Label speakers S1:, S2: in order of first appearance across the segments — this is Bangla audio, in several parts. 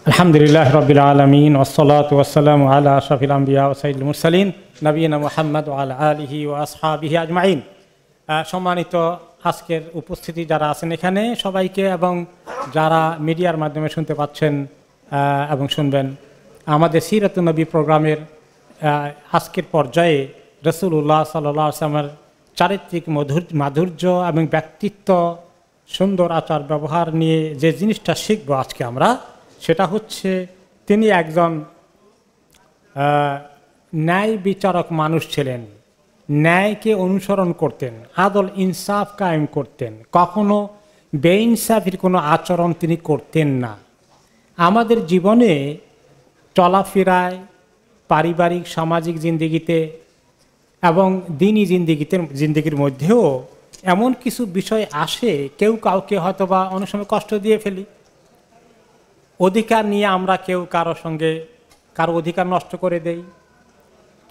S1: আলহামদুলিল্লাহ রাব্বিল আলামিন ওয়াসসালাতু ওয়াসসালামু আলা আশরাফিল আমবিয়া ওয়া সাইয়্যিদুল মুরসালিন নবিয়িনা মুহাম্মদ ওয়া আলা আলিহি ওয়া আসহাবিহি আজমাইন। সম্মানিত আজকের উপস্থিতি যারা আছেন এখানে সবাইকে এবং যারা মিডিয়ার মাধ্যমে শুনতে পাচ্ছেন এবং শুনবেন, আমাদের সিরাতুন নবী প্রোগ্রামের আজকের পর্যায়ে রাসূলুল্লাহ সাল্লাল্লাহু আলাইহি ওয়াসাল্লামের চারিত্রিক মাধুর্য এবং ব্যক্তিত্ব, সুন্দর আচার ব্যবহার নিয়ে যে জিনিসটা শিখবো আজকে আমরা, সেটা হচ্ছে তিনি একজন ন্যায় বিচারক মানুষ ছিলেন। ন্যায়কে অনুসরণ করতেন, আদল ইনসাফ কায়েম করতেন, কখনো বেইনসাফির কোনো আচরণ তিনি করতেন না। আমাদের জীবনে চলাফেরায়, পারিবারিক সামাজিক জিন্দেগিতে এবং দিনী জিন্দেগির মধ্যেও এমন কিছু বিষয় আসে, কেউ কাউকে হয়তো বা অনেক সময় কষ্ট দিয়ে ফেলি। অধিকার নিয়ে আমরা কেউ কারো অধিকার নষ্ট করে দেই,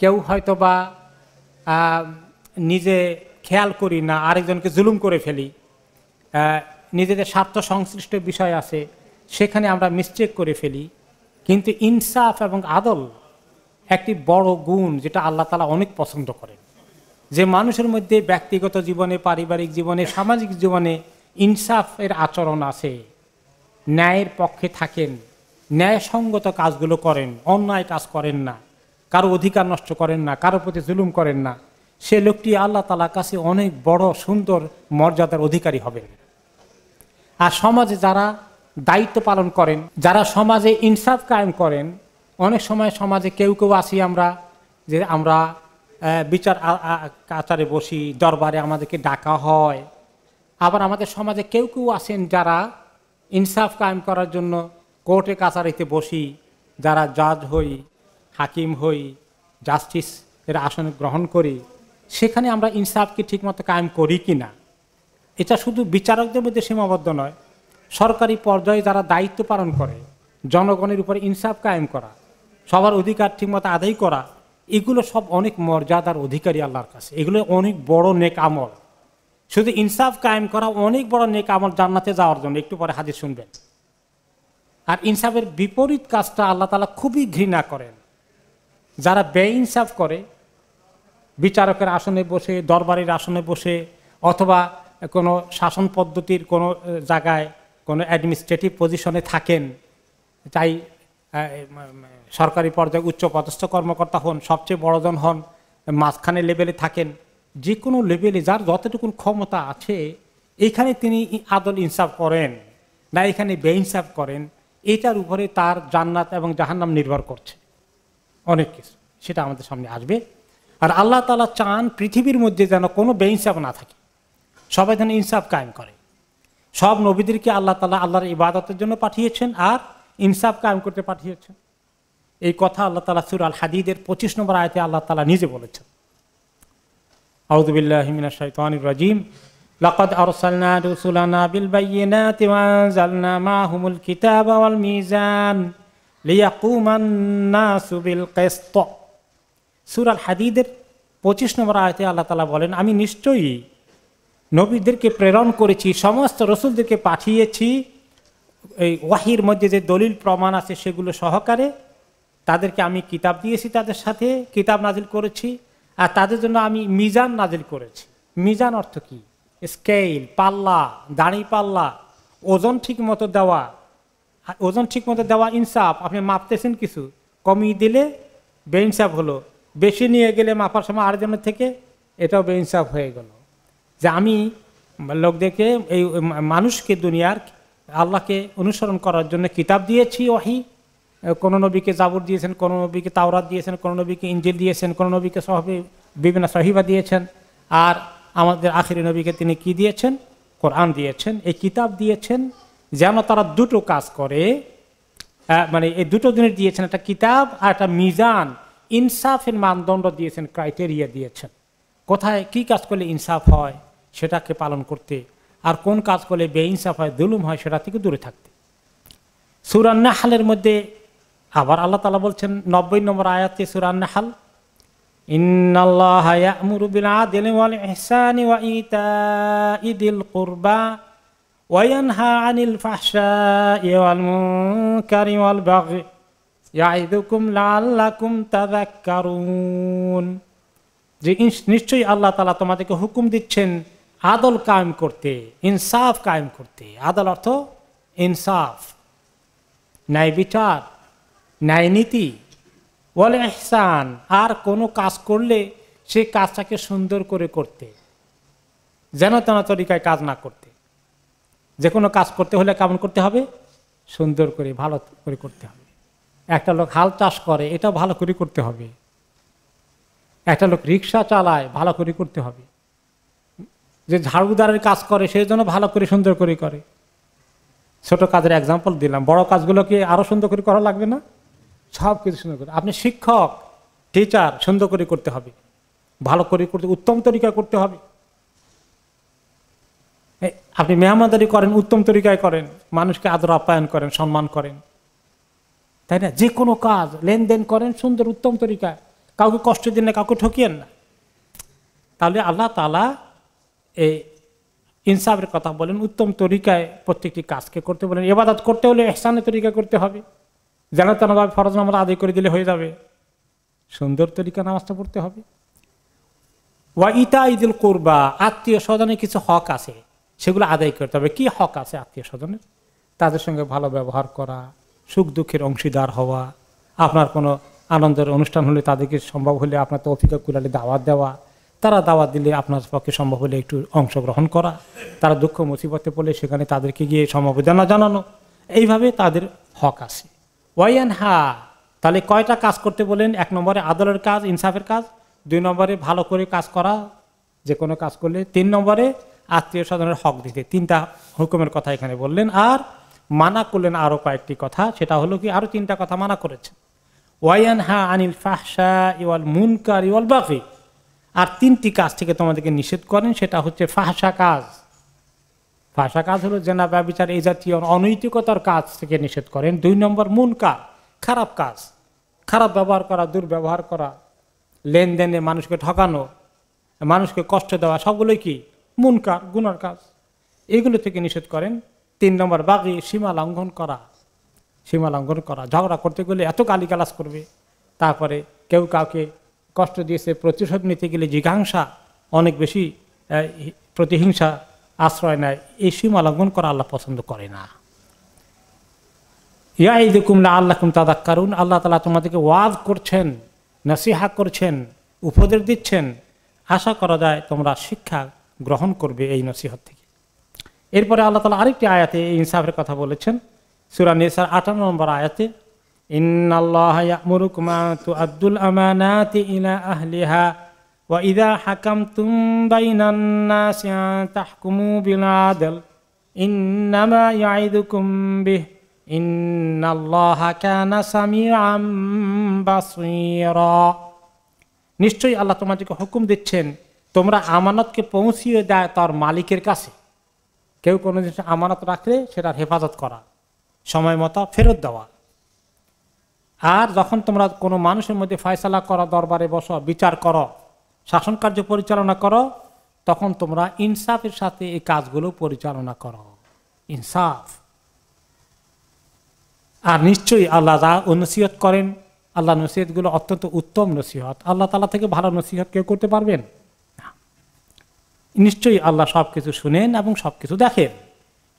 S1: কেউ হয়তো বা নিজে খেয়াল করি না, আরেকজনকে জুলুম করে ফেলি। নিজেদের স্বার্থ সংশ্লিষ্ট বিষয় আছে, সেখানে আমরা মিস্টেক করে ফেলি। কিন্তু ইনসাফ এবং আদল একটি বড় গুণ, যেটা আল্লাহ তাআলা অনেক পছন্দ করেন। যে মানুষের মধ্যে ব্যক্তিগত জীবনে, পারিবারিক জীবনে, সামাজিক জীবনে ইনসাফের আচরণ আছে, ন্যায়ের পক্ষে থাকেন, ন্যায়সঙ্গত কাজগুলো করেন, অন্যায় কাজ করেন না, কারো অধিকার নষ্ট করেন না, কারো প্রতি জুলুম করেন না, সে লোকটি আল্লাহ তাআলার কাছে অনেক বড় সুন্দর মর্যাদার অধিকারী হবেন। আর সমাজে যারা দায়িত্ব পালন করেন, যারা সমাজে ইনসাফ কায়েম করেন, অনেক সময় সমাজে কেউ আসি আমরা, যে আমরা বিচার আচারে বসি, দরবারে আমাদেরকে ডাকা হয়। আবার আমাদের সমাজে কেউ আসেন যারা ইনসাফ কায়েম করার জন্য কোর্টে কাছারিতে বসি, যারা জাজ হই, হাকিম হই, জাস্টিস এর আসন গ্রহণ করি, সেখানে আমরা ইনসাফকে ঠিকমতো কায়েম করি কি না। এটা শুধু বিচারকদের মধ্যে সীমাবদ্ধ নয়, সরকারি পর্যায়ে যারা দায়িত্ব পালন করে, জনগণের উপরে ইনসাফ কায়েম করা, সবার অধিকার ঠিকমতো আদায় করা, এগুলো সব অনেক মর্যাদার অধিকারী আল্লাহর কাছে। এগুলো অনেক বড় নেক আমল। শুধু ইনসাফ কায়েম করা অনেক বড় নেক আমল জান্নাতে যাওয়ার জন্য। একটু পরে হাদিস শুনবেন। আর ইনসাফের বিপরীত কাজটা আল্লাহ তাআলা খুবই ঘৃণা করেন। যারা বেইনসাফ করে, বিচারকের আসনে বসে, দরবারের আসনে বসে, অথবা কোনো শাসন পদ্ধতির কোনো জায়গায় কোনো অ্যাডমিনিস্ট্রেটিভ পজিশনে থাকেন, তাই সরকারি পর্যায়ে উচ্চপদস্থ কর্মকর্তা হন, সবচেয়ে বড়জন হন, মাঝখানে লেভেলে থাকেন, যে কোনো লেভেলে যার যতটুকু ক্ষমতা আছে, এইখানে তিনি আদল ইনসাফ করেন না এখানে বেইনসাফ করেন, এটার উপরে তার জান্নাত এবং জাহান্নাম নির্ভর করছে অনেক কিছু। সেটা আমাদের সামনে আসবে। আর আল্লাহ তাআলা চান পৃথিবীর মধ্যে যেন কোনো বেইনসাফ না থাকে, সবাই যেন ইনসাফ কায়েম করে। সব নবীদেরকে আল্লাহ তাআলা আল্লাহর ইবাদতের জন্য পাঠিয়েছেন আর ইনসাফ কায়েম করতে পাঠিয়েছেন। এই কথা আল্লাহ তাআলা সূরা আল হাদীদের 25 নম্বর আয়াতে আল্লাহ তাআলা নিজে বলেছেন। আউযু বিল্লাহি মিনাশ শাইতানির রাজীম। লাকাদ আরসালনা রুসুলানা বিল বায়্যিনাতি ওয়া আনজালনা মাআহুমুল কিতাবা ওয়াল মিজান লিয়াকুমান নাসু বিল কিসত। সূরা আল হাদীদের 25 নম্বর আয়াতে আল্লাহ তাআলা বলেন, আমি নিশ্চয়ই নবীদেরকে প্রেরণ করেছি, সমস্ত রসুলদেরকে পাঠিয়েছি এই ওয়াহির মধ্যে যে দলিল প্রমাণ আছে সেগুলো সহকারে। তাদেরকে আমি কিতাব দিয়েছি, তাদের সাথে কিতাব নাজিল করেছি, আর তাদের জন্য আমি মিজান নাজিল করেছি। মিজান অর্থ কি? স্কেল, পাল্লা, দাঁড়ি পাল্লা, ওজন ঠিক মতো দেওয়া। ওজন ঠিক মতো দেওয়া ইনসাফ। আপনি মাপতেছেন, কিছু কমিয়ে দিলে বেইনসাফ হলো, বেশি নিয়ে গেলে মাপার সময় আরেকজনের থেকে এটাও বেইনসাফ হয়ে গেল। যে আমি লোকদেরকে, এই মানুষকে, দুনিয়ার আল্লাহকে অনুসরণ করার জন্য কিতাব দিয়েছি, ওয়াহি। কোন নবীকে জাবুর দিয়েছেন, কোন নবীকে তাওরাত দিয়েছেন, কোন নবীকে ইনজিল দিয়েছেন, কোন নবীকে বিভিন্ন সহিফা দিয়েছেন, আর আমাদের আখিরি নবীকে তিনি কি দিয়েছেন? কোরআন দিয়েছেন। এই কিতাব দিয়েছেন যেন তারা দুটো কাজ করে, মানে এই দুটো জিনিস দিয়েছেন, একটা কিতাব আর একটা মিজান, ইনসাফের মানদণ্ড দিয়েছেন, ক্রাইটেরিয়া দিয়েছেন। কোথায় কি কাজ করলে ইনসাফ হয় সেটাকে পালন করতে, আর কোন কাজ করলে বেইনসাফ হয়, জুলুম হয়, সেটা থেকে দূরে থাকতে। সূরা আন-নাহলের মধ্যে আবার আল্লাহ তাআলা বলছেন 90 নম্বর আয়াতে সূরা আন-নাহল, ইন্নাল্লাহা ইয়া'মুরু বিল আদলি ওয়াল ইহসানি ওয়া ইতা'i যিল কুরবা ওয়ায়ানহা আনিল ফাহশাই ওয়াল মুনকারি ওয়াল বাগই ইয়াইদুকুম লাআল্লাকুম তাযাক্কারুন। যে নিশ্চয়ই আল্লাহ তাআলা তোমাদেরকে হুকুম দিচ্ছেন আদল কায়েম করতে, ইনসাফ কায়েম করতে। আদল অর্থ ইনসাফ, ন্যায় বিচার, ন্যায় নীতি। ওয়াল ইহসান, আর কোনো কাজ করলে সেই কাজটাকে সুন্দর করে করতে, যেন তেন তরিকায় কাজ না করতে। যে কোনো কাজ করতে হলে কেমন করতে হবে? সুন্দর করে, ভালো করে করতে হবে। একটা লোক হাল চাষ করে, এটা ভালো করে করতে হবে। একটা লোক রিক্সা চালায়, ভালো করে করতে হবে। যে ঝাড়ুদারের কাজ করে সেই জন্য ভালো করে সুন্দর করে করে। ছোট কাজের এক্সাম্পল দিলাম, বড় কাজগুলোকে আরো সুন্দর করে করা লাগবে না? সব কিছু সুন্দর করে। আপনি শিক্ষক, টিচার, সুন্দর করে করতে হবে, ভালো করে করতে, উত্তম তরিকায় করতে হবে। আপনি মেহমানদারি করেন, উত্তম তরিকায় করেন, মানুষকে আদর আপ্যায়ন করেন, সম্মান করেন, তাই না? যে কোনো কাজ লেনদেন করেন সুন্দর উত্তম তরিকায়, কাউকে কষ্ট দিন না, কাউকে ঠকিয়েন না। তাহলে আল্লাহ তাআলা এই ইনসাফের কথা বলেন, উত্তম তরিকায় প্রত্যেকটি কাজকে করতে বলেন। ইবাদত করতে হলে ইহসানের তরিকা করতে হবে, যেন তেনভাবে ফরজ নামাজ আদায় করে দিলে হয়ে যাবে। সুন্দর তরিকা নামাজটা পড়তে হবে। ওয়া ইতাইযিল কুরবা, আত্মীয় স্বজনের কিছু হক আছে, সেগুলো আদায় করতে হবে। কি হক আছে আত্মীয় স্বজনের? তাদের সঙ্গে ভালো ব্যবহার করা, সুখ দুঃখের অংশীদার হওয়া, আপনার কোনো আনন্দের অনুষ্ঠান হলে তাদেরকে সম্ভব হলে আপনার তৌফিক কুলালে দাওয়াত দেওয়া, তারা দাওয়াত দিলে আপনার পক্ষে সম্ভব হলে একটু অংশগ্রহণ করা, তারা দুঃখ মুসিবতে পড়লে সেখানে তাদেরকে গিয়ে সমবেদনা জানানো, এইভাবে তাদের হক আছে। ওয়ায়ানহা, তাহলে কয়টা কাজ করতে বলেন? 1 নম্বরে আদলের কাজ, ইনসাফের কাজ। 2 নম্বরে ভালো করে কাজ করা, যে কোনো কাজ করলে। 3 নম্বরে আত্মীয় স্বজনের হক দিতে। 3টা হুকুমের কথা এখানে বললেন। আর মানা করলেন আরো কয়েকটি কথা, সেটা হলো কি, আরো 3টা কথা মানা করেছেন। ওয়ায়ানহা আনিল ফাহশাই ওয়াল মুনকারি ওয়াল বাগই, আর 3টি কাজ থেকে তোমাদেরকে নিষেধ করেন, সেটা হচ্ছে ফাহশা কাজ। ফাহশা কাজ হলো জেনা, ব্যভিচার, এই জাতীয় অনৈতিকতার কাজ থেকে নিষেধ করেন। 2 নম্বর মুনকার, খারাপ কাজ, খারাপ ব্যবহার করা, দুর্ব্যবহার করা, লেনদেনে মানুষকে ঠকানো, মানুষকে কষ্ট দেওয়া, সবগুলোই কি মুনকার, গুনার কাজ। এগুলো থেকে নিষেধ করেন। 3 নম্বর বাগি, সীমা লঙ্ঘন করা। সীমা লঙ্ঘন করা, ঝগড়া করতে গেলে এত গালিগালাজ করবে, তারপরে কেউ কাউকে কষ্ট দিয়েছে, প্রতিশোধ নিতে গেলে জিঘাংসা, অনেক বেশি প্রতিহিংসা আশ্রয় নেয়। এই সীমা লঙ্ঘন করা আল্লাহ পছন্দ করে না। ইয়াইদুকুম লাআল্লাকুম তাযাক্কারুন, আল্লাহ তাআলা তোমাদেরকে ওয়াজ করছেন, নসিহা করছেন, উপদেশ দিচ্ছেন। আশা করা যায় তোমরা শিক্ষা গ্রহণ করবে এই নসিহত থেকে। এরপরে আল্লাহ তাআলা আরেকটি আয়াতে এই ইনসাফের কথা বলেছেন, সূরা নিসার 58 নম্বর আয়াতে, ইন্নাল্লাহা ইয়া'মুরুকুম আন তু'আদ্দুল আমানাতি ইলা আহলিহা ওয়া ইযা হাকামতুম বাইনান নাসি আন তাহকুমু বিল আদল ইন্নামা ইয়া'iদুকুম বিহি ইন্নাল্লাহা কানা সামিআম বাসীরা। নিশ্চয়ই আল্লাহ তোমাদেরকে হুকুম দিচ্ছেন তোমরা আমানতকে পৌঁছিয়ে দেয় তার মালিকের কাছে। কেউ কোনো জিনিস আমানত রাখলে সেটার হেফাজত করা, সময় মতো ফেরত দেওয়া। আর যখন তোমরা কোনো মানুষের মধ্যে ফয়সালা করো, দরবারে বসো, বিচার করো, শাসন কার্য পরিচালনা করো, তখন তোমরা ইনসাফের সাথে এই কাজগুলো পরিচালনা করো। ইনসাফ। আর নিশ্চয়ই আল্লাহ যা নসিহত করেন, আল্লাহ নসিহতগুলো অত্যন্ত উত্তম নসিহত। আল্লাহ তাআলা থেকে ভালো নসিহত কেউ করতে পারবেন না। নিশ্চয়ই আল্লাহ সব কিছু শুনেন এবং সব কিছু দেখেন।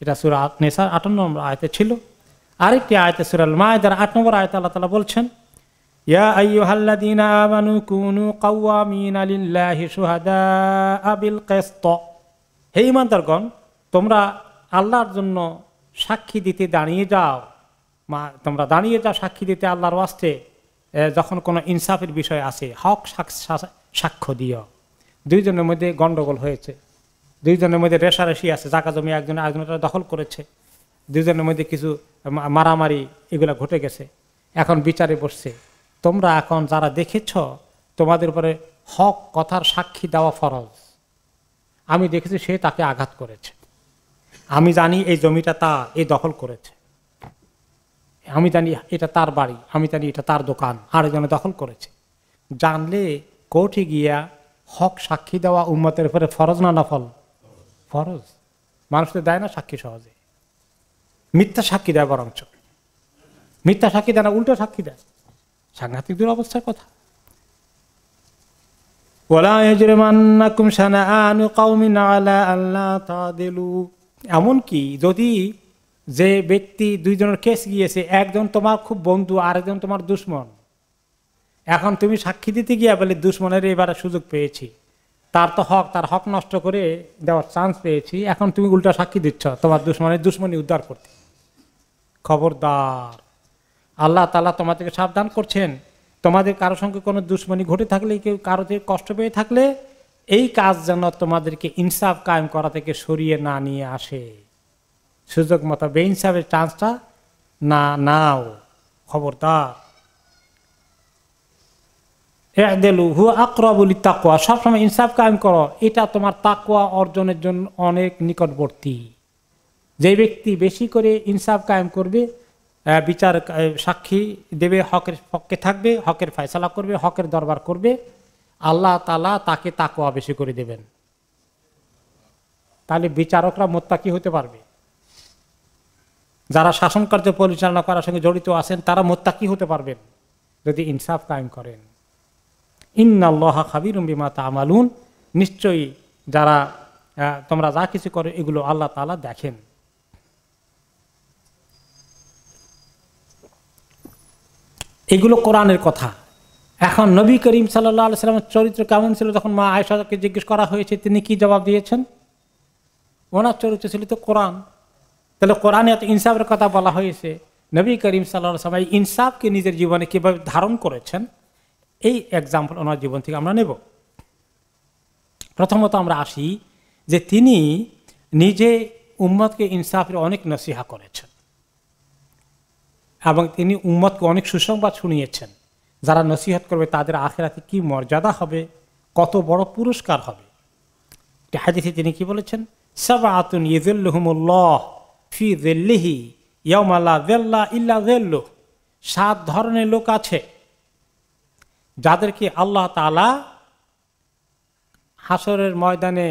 S1: এটা সূরা নিসার 58 নম্বর আয়াতে ছিল। আরেকটি আয়াতে সূরা আল মাইদার 8 নম্বর আয়াতে আল্লাহ তাআলা বলছেন, ইয়া আইয়ুহাল্লাযীনা আমানু কুনু কাওয়ামিনা লিল্লাহি শুহাদাআ বিল কিসত। হে ঈমানদারগণ, তোমরা আল্লাহর জন্য সাক্ষী দিতে দাঁড়িয়ে যাও। তোমরা দাঁড়িয়ে যাও সাক্ষী দিতে আল্লাহর ওয়াস্তে, যখন কোনো ইনসাফের বিষয় আসে, হক সাক্ষ্য দিও। দুইজনের মধ্যে গন্ডগোল হয়েছে, দুইজনের মধ্যে রেশারেশি আছে, জায়গা জমি একজনে আরেকজনের দখল করেছে, দুইজনের মধ্যে কিছু মারামারি এগুলা ঘটে গেছে, এখন বিচারে বসছে। তোমরা এখন যারা দেখেছ, তোমাদের উপরে হক কথার সাক্ষী দেওয়া ফরজ। আমি দেখেছি সে তাকে আঘাত করেছে, আমি জানি এই জমিটা তার, এই দখল করেছে, আমি জানি এটা তার বাড়ি, আমি জানি এটা তার দোকান, আরেকজনে দখল করেছে। জানলে কোর্টে গিয়া হক সাক্ষী দেওয়া উম্মতের উপরে ফরজ না নফল? ফরজ। মানুষ তো দেয় না সাক্ষী সহজে, মিথ্যা সাক্ষী দেয়, বরঞ্চ মিথ্যা সাক্ষী দেয় না, উল্টো সাক্ষী দেয়। সাংঘাতিক দুরবস্থার কথা। এমনকি যদি যে ব্যক্তি দুইজনের কেস গিয়েছে, একজন তোমার খুব বন্ধু, আরেকজন তোমার দুশ্মন, এখন তুমি সাক্ষী দিতে গিয়া বলে দুশ্মনের এবারে সুযোগ পেয়েছি, তার তো হক, তার হক নষ্ট করে দেওয়ার চান্স পেয়েছি, এখন তুমি উল্টা সাক্ষী দিচ্ছ তোমার দুশ্মনের দুশ্মনী উদ্ধার করতে। খবরদার, আল্লাহ তাআলা তোমাদেরকে সাবধান করছেন, তোমাদের কারো সঙ্গে কোনো দুশ্মনী ঘটে থাকলে, কেউ কারো থেকে কষ্ট পেয়ে থাকলে, এই কাজ যেন তোমাদেরকে ইনসাফ কায়েম করা থেকে সরিয়ে না নিয়ে আসে। সুযোগ মতো বেইনসাফের চান্সটা না নাও, খবরদার। ই'দিলু হুয়া আকরাবু লিত-তাকওয়া, সবসময় ইনসাফ কায়েম করো, এটা তোমার তাকওয়া অর্জনের জন্য অনেক নিকটবর্তী। যে ব্যক্তি বেশি করে ইনসাফ কায়েম করবে, বিচার সাক্ষী দেবে, হকের পক্ষে থাকবে, হকের ফয়সালা করবে, হকের দরবার করবে, আল্লাহ তাআলা তাকে তাকওয়া বেশি করে দেবেন। তাহলে বিচারকরা মুত্তাকি হতে পারবে, যারা শাসন কার্য পরিচালনা করার সঙ্গে জড়িত আছেন তারা মুত্তাকি হতে পারবেন যদি ইনসাফ কায়েম করেন। ইন্নাল্লাহা খাবীরুম বিমা তা'মালুন, নিশ্চয়ই যারা তোমরা যা কিছু করো এগুলো আল্লাহ তাআলা দেখেন। এগুলো কোরআনের কথা। এখন নবী করিম সাল্লাল্লাহু আলাইহি ওয়াসাল্লামের চরিত্র কেমন ছিল যখন মা আয়েশাকে জিজ্ঞেস করা হয়েছে, তিনি কি জবাব দিয়েছেন? ওনার চরিত্র ছিল তো কোরআন। তাহলে কোরআনে এত ইনসাফের কথা বলা হয়েছে, নবী করিম সাল্লাল্লাহু আলাইহি ওয়াসাল্লাম ইনসাফকে নিজের জীবনে কিভাবে ধারণ করেছেন, এই এক্সাম্পল ওনার জীবন থেকে আমরা নেব। প্রথমত আমরা আসি যে তিনি নিজে উম্মতকে ইনসাফের অনেক নসিহা করেছেন এবং তিনি উম্মতকে অনেক সুসংবাদ শুনিয়েছেন। যারা নসিহত করবে তাদের আখিরাতে কি মর্যাদা হবে, কত বড় পুরস্কার হবে। হাদিসে তিনি কি বলেছেন? সাবআতুন ইয়াযিল্লুহুমুল্লাহ ফি যিল্লিহি ইয়াওমা লা যিল্লা ইল্লা যিল্লুহ, 7 ধরনের লোক আছে যাদেরকে আল্লাহ তাআলা হাসরের ময়দানে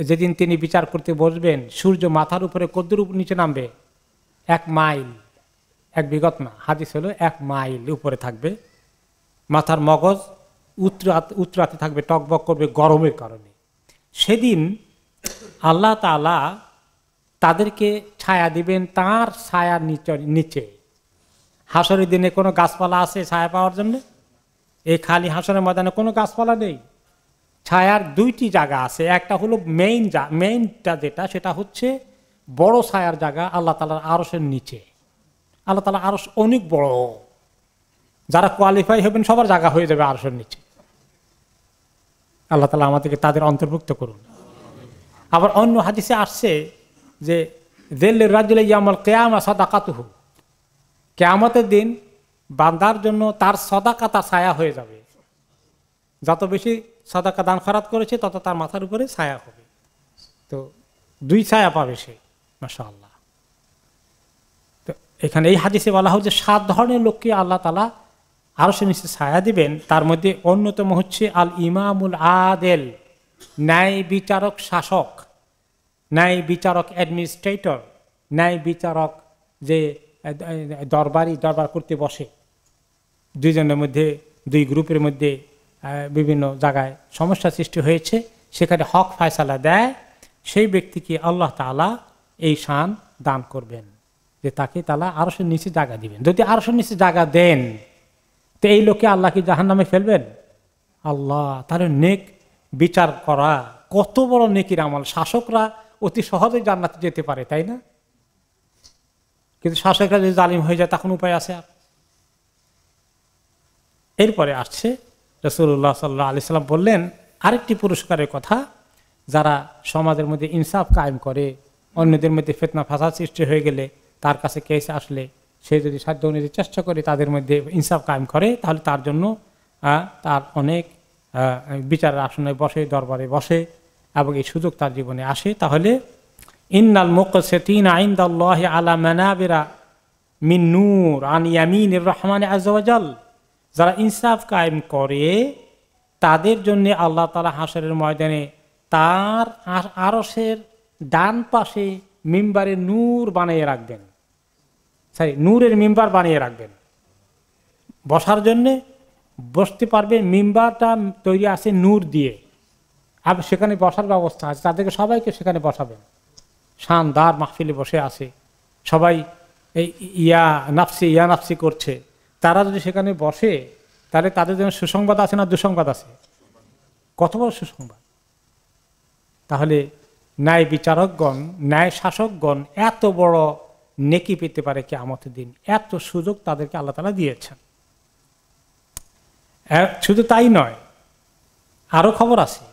S1: যেদিন তিনি বিচার করতে বসবেন, সূর্য মাথার উপরে কদ্দুর নিচে নামবে, 1 মাইল, এক বিগত না, হাদিস হলো 1 মাইল উপরে থাকবে, মাথার মগজ উতরাতে থাকবে, টকবক করবে গরমের কারণে। সেদিন আল্লাহ তাআলা তাদেরকে ছায়া দিবেন তার ছায়ার নিচে। হাসরের দিনে কোনো গাছপালা আছে ছায়া পাওয়ার জন্য? এই খালি হাসরের ময়দানে কোনো গাছপালা নেই। ছায়ার 2টি জায়গা আছে, একটা হলো মেইনটা যেটা, সেটা হচ্ছে বড় ছায়ার জায়গা আল্লাহ তাআলার আরশের নিচে। আল্লাহ তাআলা আরশ অনেক বড়, যারা কোয়ালিফাই হবেন সবার জায়গা হয়ে যাবে আরশের নিচে। আল্লাহ তাআলা আমাদেরকে তাদের অন্তর্ভুক্ত করুন। আবার অন্য হাদিসে আসছে যে যিল্লুর রাজুলি ইয়াউমাল কিয়ামা সাদাকাতুহু, কিয়ামতের দিন বান্দার জন্য তার সাদাকা তার ছায়া হয়ে যাবে। যত বেশি সাদাকা দান খয়রাত করেছে তত তার মাথার উপরে ছায়া হবে। তো 2 ছায়া পাবে সে, মাশাআল্লাহ। তো এখানে এই হাদিসে বলা হচ্ছে 7 ধরনের লোককে আল্লাহ তাআলা আরশের নিচে ছায়া দিবেন। তার মধ্যে অন্যতম হচ্ছে আল ইমামুল আদেল, ন্যায় বিচারক শাসক, ন্যায় বিচারক অ্যাডমিনিস্ট্রেটর, ন্যায় বিচারক যে দরবার করতে বসে। 2 জনের মধ্যে, 2 গ্রুপের মধ্যে বিভিন্ন জায়গায় সমস্যা সৃষ্টি হয়েছে, সেখানে হক ফয়সালা দেয়, সেই ব্যক্তিকে আল্লাহ তাআলা এই শান দান করবেন যে তাকে তাআলা আরশের নিচে জায়গা দিবেন। যদি আরশের নিচে জায়গা দেন তো এই লোকে আল্লাহ কি জাহান্নামে ফেলবেন? আল্লাহ, তাহলে নেক বিচার করা কত বড় নেকির আমল। শাসকরা অতি সহজে জান্নাতে যেতে পারে, তাই না? কিন্তু শাসকরা যদি জালিম হয়ে যায় তখন উপায় আছে? এরপরে আসছে রাসূলুল্লাহ সাল্লাল্লাহু আলাইহি সাল্লাম বললেন আরেকটি পুরস্কারের কথা, যারা সমাজের মধ্যে ইনসাফ কায়েম করে, অন্যদের মধ্যে ফিতনা ফাসাদ সৃষ্টি হয়ে গেলে তার কাছে কেস আসলে সে যদি সাধ্য অনুযায়ী চেষ্টা করে তাদের মধ্যে ইনসাফ কায়েম করে, তাহলে তার জন্য তার অনেক বিচারের আসনে বসে, দরবারে বসে, এবং এই সুযোগ তার জীবনে আসে। তাহলে ইন্নাল মুকসিতিনা ইনদাল্লাহি আলা মানাবিরা মিন নূর আন ইয়ামিনির রহমান আযজা ওয়া জাল, যারা ইনসাফ কায়েম করে তাদের জন্য আল্লাহ তাআলা হাসরের ময়দানে তার আরশের ডান পাশে মিম্বারে নূর বানিয়ে রাখবেন, নূরের মিম্বার বানিয়ে রাখবেন বসার জন্যে। বসতে পারবে, মিম্বারটা তৈরি আছে নূর দিয়ে, আর সেখানে বসার ব্যবস্থা আছে, তাদেরকে সবাইকে সেখানে বসাবেন। শানদার মাহফিলে বসে আছে, সবাই এই ইয়া নাফসি করছে, তারা যদি সেখানে বসে তাহলে তাদের জন্য সুসংবাদ আছে না দুঃসংবাদ আছে? কত বড় সুসংবাদ! তাহলে ন্যায় বিচারকগণ, ন্যায় শাসকগণ এত বড় নেকি পেতে পারে কিয়ামতের দিন, এত সুযোগ তাদেরকে আল্লাহ তাআলা দিয়েছেন। শুধু তাই নয়, আরো খবর আছে,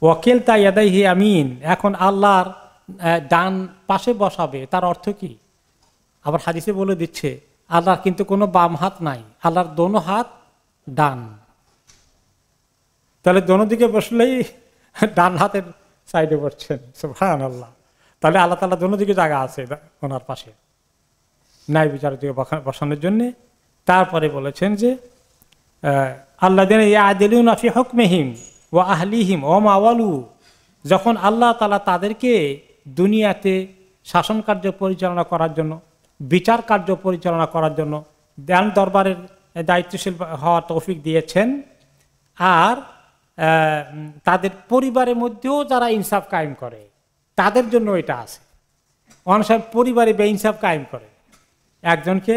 S1: ওয়াকিল তাইয়াদাইহি আমিন, এখন আল্লাহর ডান পাশে বসাবে। তার অর্থ কি? আবার হাদিসে বলে দিচ্ছে আল্লাহর কিন্তু কোনো বাম হাত নাই, আল্লাহর দোনো হাত ডান। তাহলে দোনো দিকে বসলেই ডান হাতের সাইডে বসছেন, সুবহানাল্লাহ। তাহলে আল্লাহ তাআলা দোনো দিকে জায়গা আছে ওনার পাশে ন্যায় বিচার দিকে বসানোর জন্যে। তারপরে বলেছেন যে আল্লাযীনা ইয়াদিলুনা ফি হুকমিহিম ওয়া আহলিহিম ওয়া মাওয়ালু, যখন আল্লাহ তাআলা তাদেরকে দুনিয়াতে শাসন কার্য পরিচালনা করার জন্য, বিচার কার্য পরিচালনা করার জন্য দেন দরবারের দায়িত্বশীল হওয়ার তৌফিক দিয়েছেন, আর তাদের পরিবারের মধ্যেও যারা ইনসাফ কায়েম করে তাদের জন্য এটা আছে। অনেক সময় পরিবারে বেইনসাফ কায়েম করে, একজনকে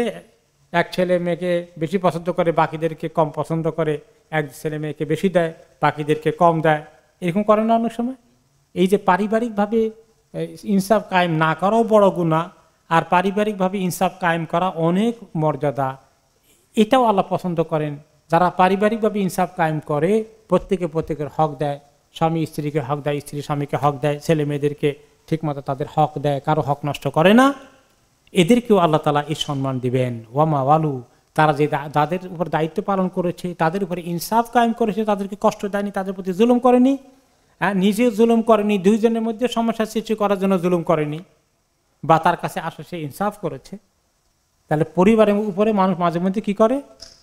S1: এক ছেলে মেয়েকে বেশি পছন্দ করে, বাকিদেরকে কম পছন্দ করে, এক ছেলে মেয়েকে বেশি দেয়, বাকিদেরকে কম দেয়, এরকম করে না অনেক সময়? এই যে পারিবারিকভাবে ইনসাফ কায়েম না করাও বড় গুনাহ, আর পারিবারিকভাবে ইনসাফ কায়েম করা অনেক মর্যাদা, এটাও আল্লাহ পছন্দ করেন। যারা পারিবারিকভাবে ইনসাফ কায়েম করে, প্রত্যেকের হক দেয়, স্বামী স্ত্রীকে হক দেয়, স্ত্রী স্বামীকে হক দেয়, ছেলে মেয়েদেরকে ঠিকমতো তাদের হক দেয়, কারো হক নষ্ট করে না, এদেরকেও আল্লাহ তাআলা এই সম্মান দিবেন। ওয়ামা ওয়ালু, তারা যে যাদের উপর দায়িত্ব পালন করেছে, তাদের উপরে ইনসাফ কায়েম করেছে, তাদেরকে কষ্ট দেয়নি, তাদের প্রতি জুলুম করেনি, নিজে জুলুম করেনি, দুইজনের মধ্যে সমস্যা সৃষ্টি করার জন্য জুলুম করেনি, বা তার কাছে আসে সে ইনসাফ করেছে। তাহলে পরিবারের উপরে মানুষ মাঝে মধ্যে কি করে?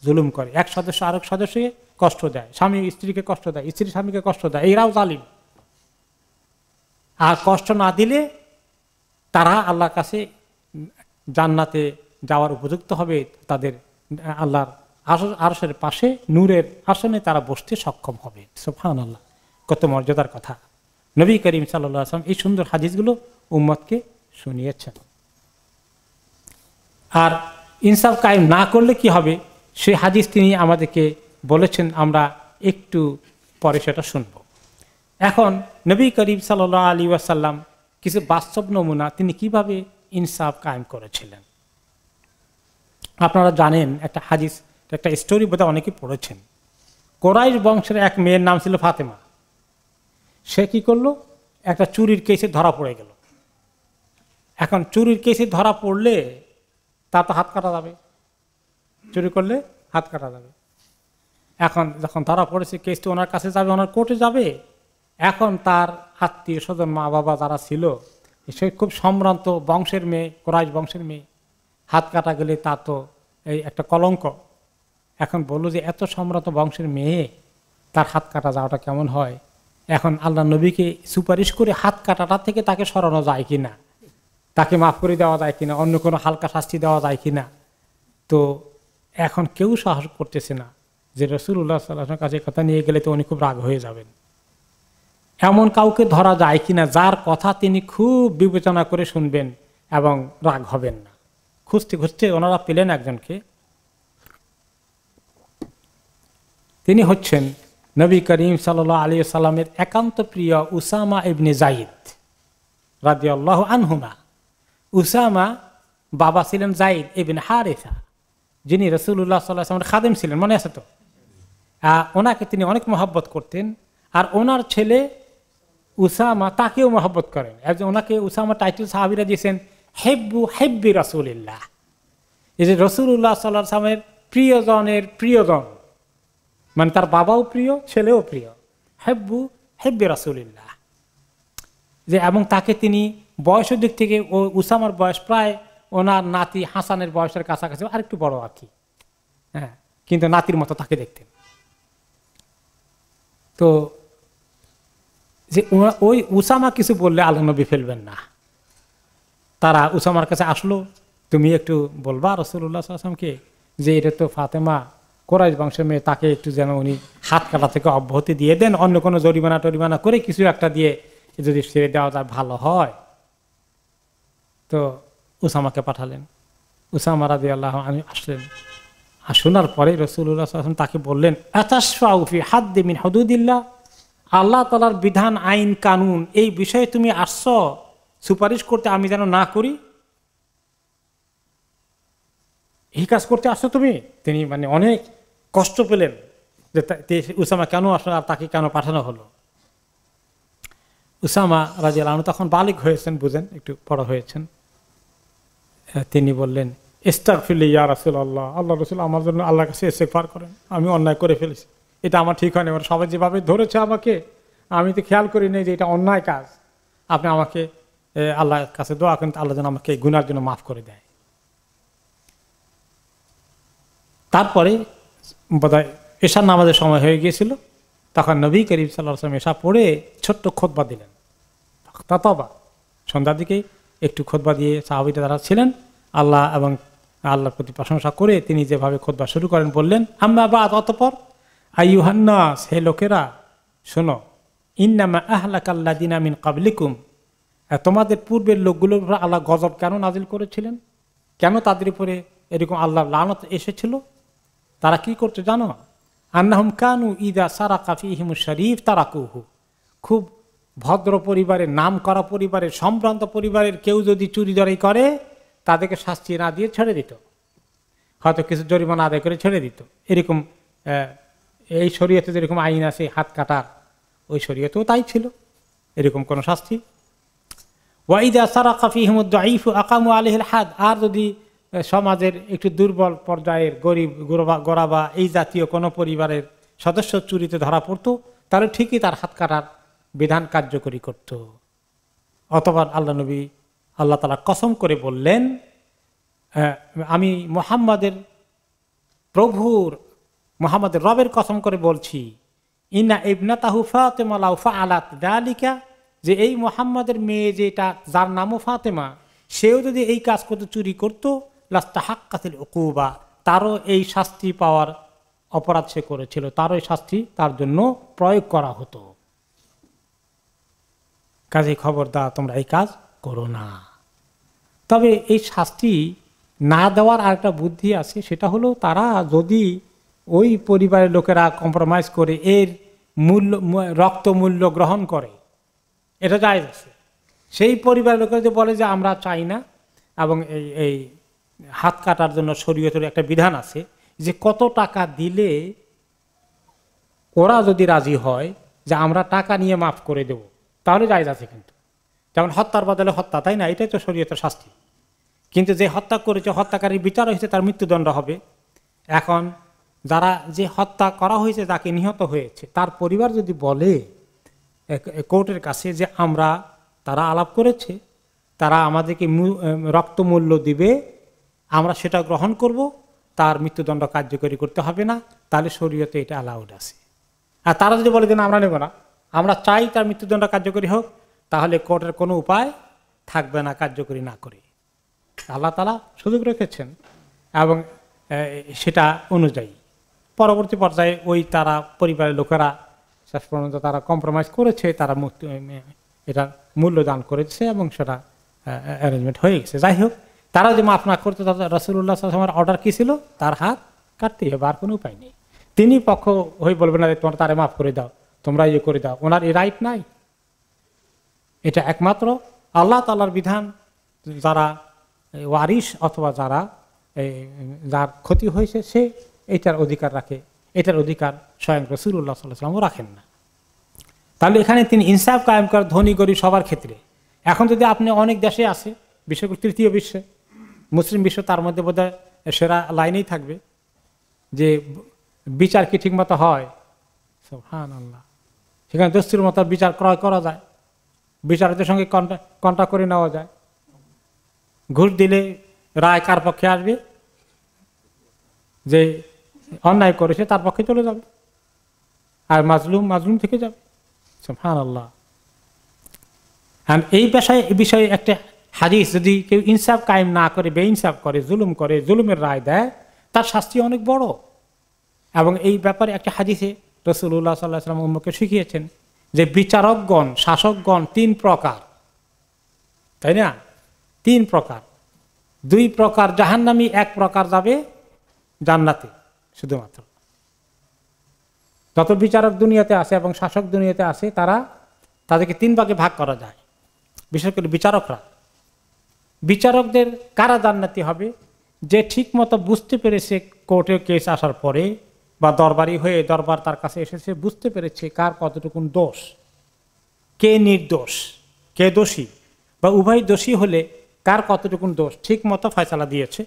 S1: জুলুম করে, এক সদস্য আরেক সদস্যকে কষ্ট দেয়, স্বামী স্ত্রীকে কষ্ট দেয়, স্ত্রী স্বামীকে কষ্ট দেয়, এরাও জালিম। আর কষ্ট না দিলে তারা আল্লাহর কাছে জান্নাতে যাওয়ার উপযুক্ত হবে, তাদের আল্লাহর আরশের পাশে নূরের আসনে তারা বসতে সক্ষম হবে। সুবহানাল্লাহ, কত মর্যাদার কথা! নবী করিম সাল্লাল্লাহু আলাইহি ওয়াসাল্লাম এই সুন্দর হাদিসগুলো উম্মতকে শুনিয়েছেন। আর ইনসাফ কায়েম না করলে কি হবে, সেই হাদিস তিনি আমাদেরকে বলেছেন, আমরা একটু পরে সেটা শুনব। এখন নবী করিম সাল্লাল্লাহু আলাইহি ওয়াসাল্লাম কিছু বাস্তব নমুনা তিনি কিভাবে ইনসাফ কায়েম করেছিলেন। আপনারা জানেন একটা হাদিস, একটা স্টোরি বোধহয় অনেকে পড়েছেন। কোরাইশ বংশের এক মেয়ের নাম ছিল ফাতেমা। সে কি করলো, একটা চুরির কেসে ধরা পড়ে গেল। এখন চুরির কেসে ধরা পড়লে তার তো হাত কাটা যাবে, চুরি করলে হাত কাটা যাবে। এখন যখন ধরা পড়েছে, কেসটি ওনার কাছে যাবে, ওনার কোর্টে যাবে। এখন তার আত্মীয় স্বজন, মা বাবা যারা ছিল, সে খুব সম্ভ্রান্ত বংশের মেয়ে, কোরাইশ বংশের মেয়ে, হাত কাটা গেলে তা তো এই একটা কলঙ্ক। এখন বললো যে এত সম্ভ্রান্ত বংশের মেয়ে, তার হাত কাটা যাওয়াটা কেমন হয়? এখন আল্লাহ নবীকে সুপারিশ করে হাত কাটাটা থেকে তাকে সরানো যায় কিনা, তাকে মাফ করে দেওয়া যায় কিনা, অন্য কোনো হালকা শাস্তি দেওয়া যায় কিনা। তো এখন কেউ সাহস করতেছে না যে রাসূলুল্লাহ সাল্লাল্লাহু আলাইহি ওয়াসাল্লামের কাছে কথা নিয়ে গেলে তো উনি খুব রাগ হয়ে যাবেন। এমন কাউকে ধরা যায় কিনা যার কথা তিনি খুব বিবেচনা করে শুনবেন এবং রাগ হবেন না। খুঁজতে খুঁজতে ওনারা পেলেন একজনকে। তিনি হচ্ছেন নবী করিম সাল্লাল্লাহু আলাইহি ওয়াসাল্লামের একান্ত প্রিয় উসামা ইবনে যায়েদ রাদিয়াল্লাহু আনহুমা। উসামা বাবা ছিলেন যায়েদ ইবনে হারিসা, যিনি রাসূলুল্লাহ সাল্লাল্লাহু আলাইহি ওয়াসাল্লামের খাদেম ছিলেন, মনে আছে তো? ওনাকে তিনি অনেক মহব্বত করতেন। আর ওনার ছেলে উসামা তাকেও মহব্বত করেন। ওনাকে উসামা টাইটেল সাহাবীরা দিয়েছেন হেব্বি রাসূলিল্লাহ, এই যে রাসূলুল্লাহ সাল্লাল্লাহু আলাইহি ওয়াসাল্লামের প্রিয়জনের প্রিয়জন, মানে তার বাবাও প্রিয়, ছেলেও প্রিয়। হেব্বি রাসূলিল্লাহ, যে এবং তাকে তিনি বয়সের দিক থেকে উসামার বয়স প্রায় ওনার নাতি হাসানের বয়সের কাছাকাছি, আরেকটু বড় আর কি, হ্যাঁ, কিন্তু নাতির মতো তাকে দেখতেন। তো যে ওই উসামা কিছু বললে আল্লাহ নবী ফেলবেন না। তারা উসামার কাছে আসলো, তুমি একটু বলবা রাসূলুল্লাহ সাল্লাল্লাহু আলাইহি ওয়াসাল্লামকে যে এটা তো ফাতেমা কুরাইশ বংশের মেয়ে, তাকে একটু যেন উনি হাত কাটা থেকে অব্যাহতি দিয়ে দেন, অন্য কোনো জরিমানা টরিমানা করে কিছু একটা দিয়ে যদি ছেড়ে দেওয়া যায় ভালো হয়। তো উসামাকে পাঠালেন। উসামা রাদিয়াল্লাহু আনহু আসলেন। আর শোনার পরে রাসূলুল্লাহ সাল্লাল্লাহু আলাইহি ওয়াসাল্লাম তাকে বললেন, আতাশফাউ ফি হাদ্দি মিন হুদুদিল্লাহ, আল্লাহ তাআলার বিধান আইন কানুন এই বিষয়ে তুমি আসছো সুপারিশ করতে, আমি যেন না করি, এই কাজ করতে আসছো তুমি? তিনি মানে অনেক কষ্ট পেলেন যে উসামা কেন আসলো আর তাকে কেন পাঠানো হলো। উসামা রাদিয়াল্লাহু আনহু তখন বালিগ হয়েছেন, বুঝেন, একটু বড় হয়েছেন। তিনি বললেন, ইস্তাগফিরলি ইয়া রাসূলুল্লাহ, আল্লাহ রাসূল আমার জন্য আল্লাহর কাছে ইস্তেগফার করেন, আমি অন্যায় করে ফেলেছি, এটা আমার ঠিক হয়নি, এবার সবাই যেভাবে ধরেছে আমাকে, আমি তো খেয়াল করি নাই যে এটা অন্যায় কাজ, আপনি আমাকে আল্লাহর কাছে দোয়া করেন, আল্লাহ যেন আমাকে গুনার জন্য মাফ করে দেয়। তারপরে বোধহয় এশার নামাজের সময় হয়ে গিয়েছিল, তখন নবী করিম সাল্লাল্লাহু আলাইহি ওয়াসাল্লাম এশা পড়ে ছোট্ট খুতবা দিলেন। তাতাবা সন্ধ্যার দিকে একটু খুতবা দিয়ে সাহাবীরা যারা ছিলেন আল্লাহ এবং আল্লাহর প্রতি প্রশংসা করে তিনি যেভাবে খুতবা শুরু করেন, বললেন, আম্মা বাদ, অতঃপর আইয়ুহান নাস, হে লোকেরা শোনো, ইন্নামা আহলাকাল্লাযিনা মিন ক্বাবলিকুম, তোমাদের পূর্বের লোকগুলোর উপর আল্লাহ গজব কেন নাজিল করেছিলেন, কেন তাদের উপরে এরকম আল্লাহর লানত এসেছিল? তারা কি করতে জানো? আন্নাহুম কানু ইদা সারাকা ফীহিমুশ শরীফ তারাকুহু, খুব ভদ্র পরিবারের, নাম করা পরিবারের, সম্ভ্রান্ত পরিবারের কেউ যদি চুরি দরাই করে তাদেরকে শাস্তি না দিয়ে ছেড়ে দিত, হয়তো কিছু জরিমানা আদায় করে ছেড়ে দিত। এরকম এই শরীয়তে যেরকম আইন আছে হাত কাটার, ওই শরীয়তেও তাই ছিল, এরকম কোনো শাস্তি। ওয়াইদা সারাকা ফীহিমুদ দাঈফু আকামু আলাইহিল হাদ, আর যদি সমাজের একটু দুর্বল পর্যায়ের গরিব গোরাবা এই জাতীয় কোনো পরিবারের সদস্য চুরিতে ধরা পড়তো, তাহলে ঠিকই তার হাত কাটার বিধান কার্যকরী করত। অথবা আল্লাহ নবী আল্লাহ তাআলা কসম করে বললেন, আমি মুহাম্মাদের প্রভুর, মুহাম্মাদের রবের কসম করে বলছি, ইন্না ইবনাতাহু ফাতিমা লাউ ফাআলাত যালিকা, যে এই মুহাম্মাদের মেয়ে যেটা যার নামও ফাতেমা, সেও যদি এই কাজ করতে, চুরি করতো, লাস্তাহাক্কাতিল উকুবা, তারও এই শাস্তি পাওয়ার অপরাধ সে করেছিল, তারও এই শাস্তি তার জন্য প্রয়োগ করা হতো। কাজে খবরদার তোমরা এই কাজ করো না। তবে এই শাস্তি না দেওয়ার আরেকটা বুদ্ধি আছে, সেটা হলো তারা যদি ওই পরিবারের লোকেরা কম্প্রোমাইজ করে এর মূল্য, রক্ত মূল্য গ্রহণ করে, এটা জায়েজ আছে। সেই পরিবারের লোকেরা যে বলে যে আমরা চাই না, এবং এই হাত কাটার জন্য শরীয়তের একটা বিধান আছে যে কত টাকা দিলে ওরা যদি রাজি হয় যে আমরা টাকা নিয়ে মাফ করে দেব, তাহলে জায়েজ আছে। কিন্তু যেমন হত্যার বদলে হত্যা, তাই না, এটাই তো শরীয়তের শাস্তি। কিন্তু যে হত্যা করেছে, হত্যাকারীর বিচার হয়েছে, তার মৃত্যুদণ্ড হবে। এখন যারা যে হত্যা করা হয়েছে, যাকে নিহত হয়েছে, তার পরিবার যদি বলে কোর্টের কাছে যে আমরা, তারা আলাপ করেছে, তারা আমাদেরকে রক্তমূল্য দিবে, আমরা সেটা গ্রহণ করব, তার মৃত্যুদণ্ড কার্যকরী করতে হবে না, তাহলে শরীয়তে এটা অ্যালাউড আছে। আর তারা যদি বলে যে না আমরা নেব না, আমরা চাই তার মৃত্যুদণ্ড কার্যকরী হোক, তাহলে কোর্টের কোনো উপায় থাকবে না কার্যকরী না করে। আল্লাহ তাআলা সুযোগ রেখেছেন, এবং সেটা অনুযায়ী পরবর্তী পর্যায়ে ওই তারা পরিবারের লোকেরা শেষ পর্যন্ত তারা কম্প্রোমাইজ করেছে, তারা এটা মূল্যদান করেছে এবং সেটা অ্যারেঞ্জমেন্ট হয়ে গেছে। যাই হোক, তারা যে মাফ না করতে, রাসূলুল্লাহ সাল্লাল্লাহু আলাইহি ওয়াসাল্লামের অর্ডার কি ছিল? তার হাত কাটতেই হবে, আর কোনো উপায় নেই। তিনি পক্ষ হয়ে বলবেন না তোমরা তারে মাফ করে দাও, তোমরা ইয়ে করে দাও, ওনার এই রাইট নাই। এটা একমাত্র আল্লাহ তাআলার বিধান। যারা ওয়ারিশ অথবা যারা যার ক্ষতি হয়েছে, সে এটার অধিকার রাখে, এটার অধিকার স্বয়ং রাসূলুল্লাহ সাল্লাল্লাহু আলাইহি ওয়াসাল্লামও রাখেন না। তাহলে এখানে তিনি ইনসাফ কায়েম করেন ধনী গরিব সবার ক্ষেত্রে। এখন যদি আপনি অনেক দেশে আছে, বিশেষ করে তৃতীয় বিশ্বে, মুসলিম বিশ্ব তার মধ্যে বোধহয় সেরা লাইনেই থাকবে, যে বিচার কি ঠিক মতো হয়, সুবহানাল্লাহ, সেখানে দস্তুর মতো বিচার ক্রয় করা যায়, বিচারকদের সঙ্গে কন্ট্যাক্ট করে নেওয়া যায়, ঘুষ দিলে রায় কার পক্ষে আসবে, যে অন্যায় করেছে তার পক্ষে চলে যাবে, আর মাজলুম মাজলুম থেকে যাবে। সুবহানাল্লাহ, এই বিষয়ে একটা হাদিস, যদি কেউ ইনসাফ কায়েম না করে, বেইনসাফ করে, জুলুমের রায় দেয়, তার শাস্তি অনেক বড়। এবং এই ব্যাপারে একটা হাদিসে রাসূলুল্লাহ সাল্লাল্লাহু আলাইহি ওয়াসাল্লাম উম্মতকে শিখিয়েছেন যে বিচারকগণ, শাসকগণ 3 প্রকার, তাই না? 3 প্রকার, 2 প্রকার জাহান্নামী, 1 প্রকার যাবে জান্নাতে। শুধুমাত্র যত বিচারক দুনিয়াতে আছে এবং শাসক দুনিয়াতে আছে, তাদেরকে 3 ভাগে ভাগ করা যায়। বিশেষ করে বিচারকদের কারা জান্নাতি হবে? যে ঠিক মতো বুঝতে পেরেছে কোর্টে কেস আসার পরে, বা দরবারি হয়ে দরবার তার কাছে এসেছে, বুঝতে পেরেছে কার কতটুকু দোষ, কে নির্দোষ, কে দোষী, বা উভয় দোষী হলে কার কতটুকু দোষ, ঠিক মতো ফয়সালা দিয়েছে,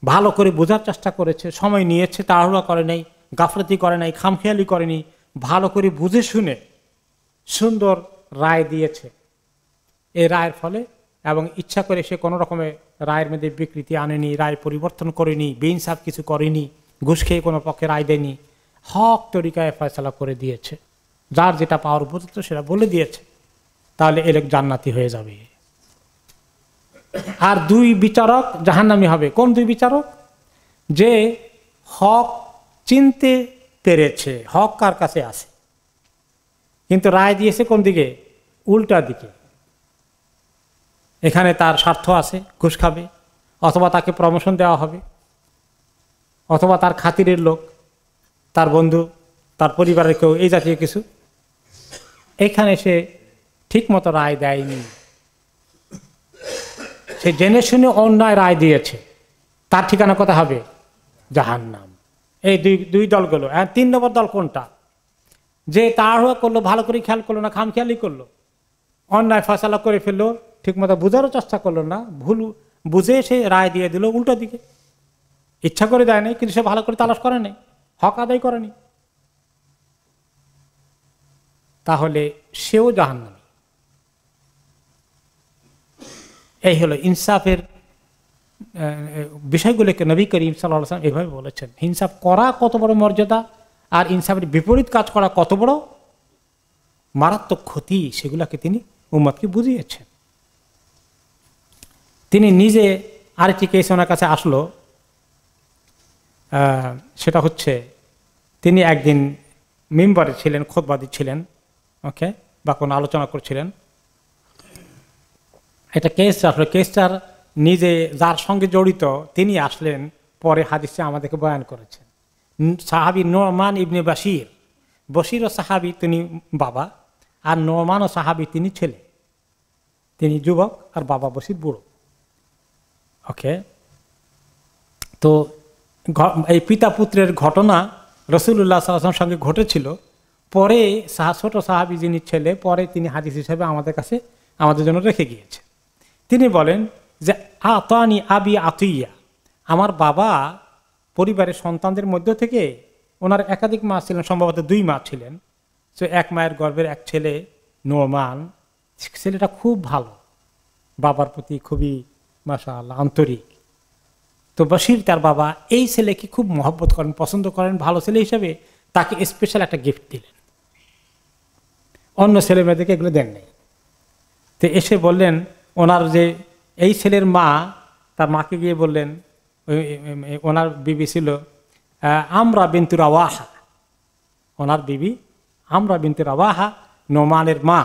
S1: ভালো করে বোঝার চেষ্টা করেছে, সময় নিয়েছে, তাড়াহুড়া করে নাই, গাফলতি করে নাই, খামখেয়ালি করেনি, ভালো করে বুঝে শুনে সুন্দর রায় দিয়েছে। এই রায়ের ফলে, এবং ইচ্ছা করে সে কোনো রকমের রায়ের মধ্যে বিকৃতি আনেনি, রায় পরিবর্তন করেনি, বেইনসাফ কিছু করেনি, ঘুষ খেয়ে কোনো পক্ষে রায় দেয়নি, হক তরিকায় ফয়সালা করে দিয়েছে, যার যেটা পাওয়ার উপযুক্ত সেটা বলে দিয়েছে, তাহলে এর জান্নাতি হয়ে যাবে। আর 2 বিচারক জাহান্নামী হবে। কোন 2 বিচারক? যে হক চিনতে পেরেছে, হক কার কাছে আছে, কিন্তু রায় দিয়েছে কোন দিকে? উল্টা দিকে। এখানে তার স্বার্থ আছে, ঘুষ খাবে, অথবা তাকে প্রমোশন দেওয়া হবে, অথবা তার খাতিরের লোক, তার বন্ধু, তার পরিবারের কেউ, এই জাতীয় কিছু। এখানে সে ঠিক মতো রায় দেয়নি, সে জেনে শুনে অন্যায় রায় দিয়েছে, তার ঠিকানা কোথায় হবে? জাহান্নাম। এই দুই দলগুলো। আর 3 নম্বর দল কোনটা? যে তাড়াহুড়া করলো, ভালো করে খেয়াল করলো না, খামখেয়ালি করলো, অন্যায় ফয়সালা করে ফেললো, ঠিক মতো বোঝারও চেষ্টা করলো না, ভুল বুঝে সে রায় দিয়ে দিল উল্টো দিকে। ইচ্ছা করে দেয় নাই, কিন্তু সে ভালো করে তালাশ করে নাই, হক আদায় করেনি, তাহলে সেও জাহান্নামী। এই হলো ইনসাফের বিষয়গুলোকে নবী করিম সাল্লাল্লাহু আলাইহি ওয়াসাল্লাম এভাবে বলেছেন। ইনসাফ করা কত বড় মর্যাদা, আর ইনসাফের বিপরীত কাজ করা কত বড় মারাত্মক ক্ষতি, সেগুলোকে তিনি উম্মতকে বুঝিয়েছেন। তিনি নিজে আরেকটি কেস ওনার কাছে আসলো, সেটা হচ্ছে তিনি একদিন মিম্বরে ছিলেন, খুতবা দিচ্ছিলেন, ওকে, বা কোনো আলোচনা করছিলেন। এটা কেস আসলো, কেসটার নিজে যার সঙ্গে জড়িত তিনি আসলেন, পরে হাদিসে আমাদেরকে বয়ান করেছেন। সাহাবী নোমান ইবনে বাশির, বশিরও সাহাবী, তিনি বাবা, আর নোমানও সাহাবী, তিনি ছেলে, তিনি যুবক, আর বাবা বশির বুড়ো। ওকে, তো এই পিতা পুত্রের ঘটনা রাসূলুল্লাহ সাল্লাল্লাহু আলাইহি ওয়াসাল্লামের সঙ্গে ঘটেছিল। পরে ছোট সাহাবী যিনি ছেলে, পরে তিনি হাদিস হিসেবে আমাদের কাছে, আমাদের জন্য রেখে গিয়েছে। তিনি বলেন যে আতানি আবি আতিয়া, আমার বাবা পরিবারের সন্তানদের মধ্য থেকে, ওনার একাধিক মা ছিলেন, সম্ভবত 2 মা ছিলেন, তো 1 মায়ের গর্ভের এক ছেলে নোমান, ছেলেটা খুব ভালো, বাবার প্রতি খুবই মাশাআল্লাহ আন্তরিক। তো বশির তার বাবা এই ছেলেকে খুব মহব্বত করেন, পছন্দ করেন, ভালো ছেলে হিসেবে তাকে স্পেশাল একটা গিফট দিলেন, অন্য ছেলে মেয়েদেরকে এগুলো দেন নাই। তো এসে বললেন, ওনার যে এই ছেলের মা, তার মাকে গিয়ে বললেন, ওনার বিবি ছিল আমরা বিনতু রাওয়াহা, ওনার বিবি আমরা বিনতু রাওয়াহা, নোমানের মা।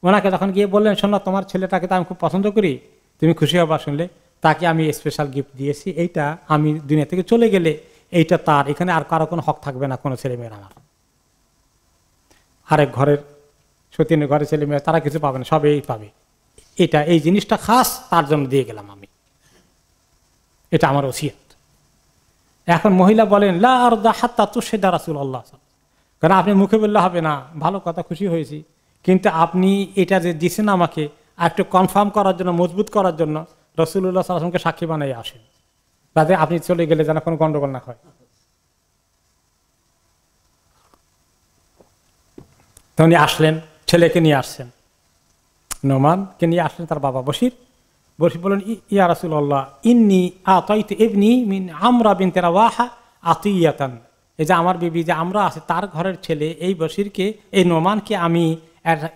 S1: ওনাকে যখন গিয়ে বললেন, শোনো, তোমার ছেলেটাকে তো আমি খুব পছন্দ করি, তুমি খুশি হবা শুনলে, তাকে আমি স্পেশাল গিফট দিয়েছি, এইটা আমি দুনিয়া থেকে চলে গেলে এইটা তার, এখানে আর কারো কোনো হক থাকবে না, কোনো ছেলে মেয়ের আমার, আরেক ঘরের সতীনের ঘরের ছেলে মেয়ে তারা কিছু পাবে না, সব এই পাবে, এটা এই জিনিসটা খাস তার জন্য দিয়ে গেলাম আমি, এটা আমার ওসিয়ত। এখন মহিলা বলেন, লা আরদা হাত্তা তুশহিদা রাসূলুল্লাহ, কারণ আপনি মুখে বললে হবে না, ভালো কথা, খুশি হয়েছি, কিন্তু আপনি এটা যে দিচ্ছেন আমাকে একটু কনফার্ম করার জন্য, মজবুত করার জন্য রাসূলুল্লাহ সাল্লাল্লাহু আলাইহি ওয়াসাল্লামকে সাক্ষী বানাই আসেন, তাতে আপনি চলে গেলে যেন কোনো গন্ডগোল না হয়। তো উনি আসলেন, ছেলেকে নিয়ে আসছেন, নোমানকে নিয়ে আসলেন তার বাবা বশির। বশির বললেন, ইয়া রাসূলুল্লাহ, ইন্নী আতাইতু ইবনি মিন আমরা বিনতি রাওয়াহা আতিয়াতান, এই যে আমার বিবি যে আমরা আছে তার ঘরের ছেলে এই বশিরকে, এই নোমানকে আমি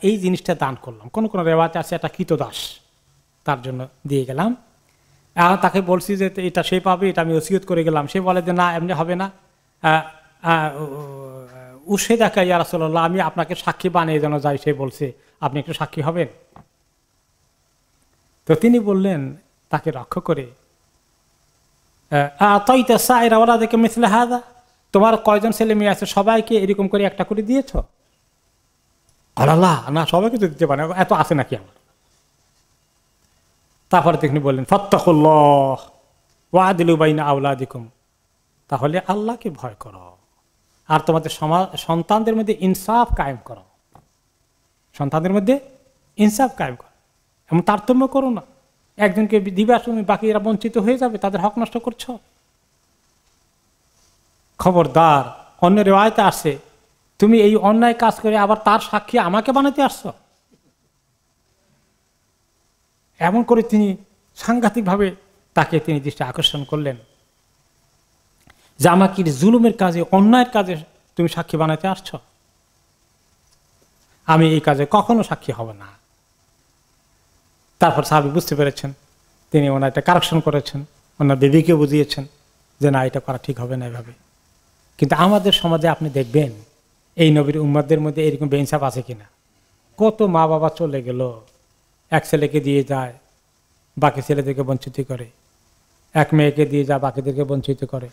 S1: এই জিনিসটা দান করলাম। কোন কোন রেওয়াজ আছে একটা কৃতদাস তার জন্য দিয়ে গেলাম। এখন তাকে বলছি যে এটা সে পাবে, এটা আমি ওসিয়ত করে গেলাম। সে বলে যে না, এমনি হবে না, উসে দেখা ইয়া রাসূলুল্লাহ, আমি আপনাকে সাক্ষী বানিয়ে যেন যাই, সে বলছে আপনি একটু সাক্ষী হবেন। তো তিনি বললেন তাকে রক্ষা করে, তোমার কয়জন ছেলে মেয়ে আছে, সবাইকে এরকম করে একটা করে দিয়েছ? আল্লাহ না, সবাইকে তো দিতে পারে, এত আছে নাকি আমার? তারপরে তিনি বললেন ফাত্তাকুল্লাহ ওয়া আদিলু বাইনা আওলাদিকুম, তাহলে আল্লাহকে ভয় করো আর তোমাদের সন্তানদের মধ্যে ইনসাফ কায়েম করো। সন্তানদের মধ্যে ইনসাফ কায়েম করো, এমন তারতম্য করো না। একজনকে দিবার সময় বাকিরা বঞ্চিত হয়ে যাবে, তাদের হক নষ্ট করছো। খবরদার, অন্য রিওয়ায়াতে আসে তুমি এই অন্যায় কাজ করে আবার তার সাক্ষী আমাকে বানাতে আসছো। এমন করে তিনি সাংঘাতিকভাবে তাকে তিনি দৃষ্টি আকর্ষণ করলেন যে আমাকে জুলুমের কাজে, অন্যায়ের কাজে তুমি সাক্ষী বানাতে আসছো, আমি এই কাজে কখনো সাক্ষী হব না। তারপর সাহাবী বুঝতে পেরেছেন, তিনি ওনার এটা কারেকশন করেছেন, ওনার বিবিকে বুঝিয়েছেন যে না, এটা করা ঠিক হবে না এভাবে। কিন্তু আমাদের সমাজে আপনি দেখবেন এই নবীর উম্মতদের মধ্যে এরকম বেইনসাফ আছে কিনা। কত মা বাবা চলে গেল, এক ছেলেকে দিয়ে যায়, বাকি ছেলেদেরকে বঞ্চিত করে, এক মেয়েকে দিয়ে যায়, বাকিদেরকে বঞ্চিত করে,